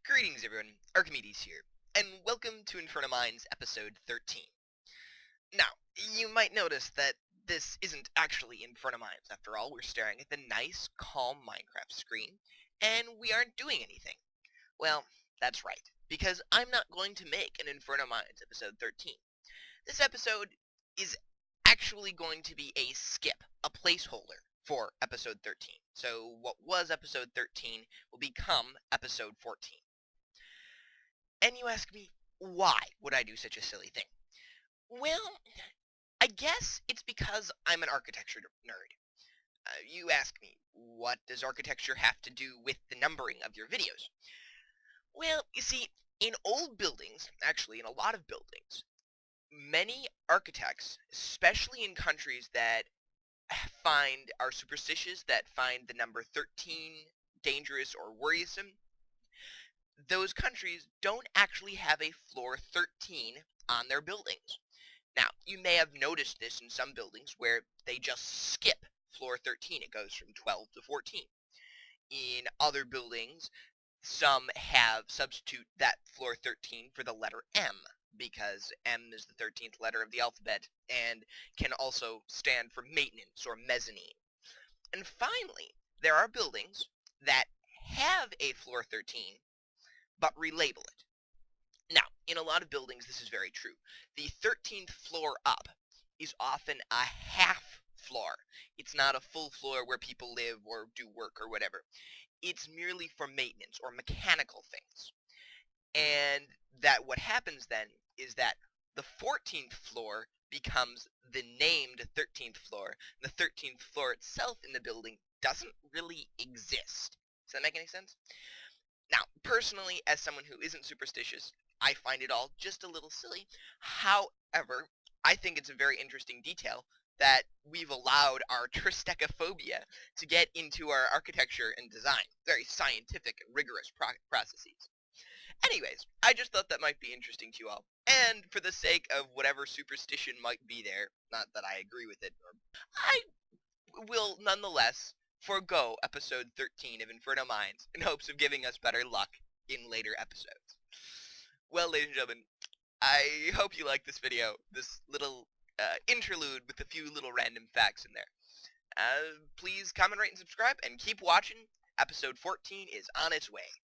Greetings everyone, Archimedes here, and welcome to Inferno Mines episode 13. Now, you might notice that this isn't actually Inferno Mines. After all, we're staring at the nice, calm Minecraft screen, and we aren't doing anything. Well, that's right, because I'm not going to make an Inferno Mines episode 13. This episode is actually going to be a skip, a placeholder for episode 13. So what was episode 13 will become episode 14. And you ask me, why would I do such a silly thing? Well, I guess it's because I'm an architecture nerd. You ask me, what does architecture have to do with the numbering of your videos? Well, you see, in old buildings, actually in a lot of buildings, many architects, especially in countries that are superstitious, that find the number 13 dangerous or worrisome, those countries don't actually have a floor 13 on their buildings. Now, you may have noticed this in some buildings where they just skip floor 13. It goes from 12 to 14. In other buildings, some have substitute that floor 13 for the letter M, because M is the 13th letter of the alphabet and can also stand for maintenance or mezzanine. And finally, there are buildings that have a floor 13 but relabel it. Now, in a lot of buildings, this is very true. The 13th floor up is often a half floor. It's not a full floor where people live or do work or whatever. It's merely for maintenance or mechanical things. And that what happens then is that the 14th floor becomes the named 13th floor. The 13th floor itself in the building doesn't really exist. Does that make any sense? Now, personally, as someone who isn't superstitious, I find it all just a little silly. However, I think it's a very interesting detail that we've allowed our tristechophobia to get into our architecture and design. Very scientific and rigorous processes. Anyways, I just thought that might be interesting to you all. And for the sake of whatever superstition might be there, not that I agree with it, I will nonetheless forego episode 13 of Inferno Mines in hopes of giving us better luck in later episodes. Well, ladies and gentlemen, I hope you like this video, this little interlude with a few little random facts in there. Please comment, rate, and subscribe, and keep watching. Episode 14 is on its way.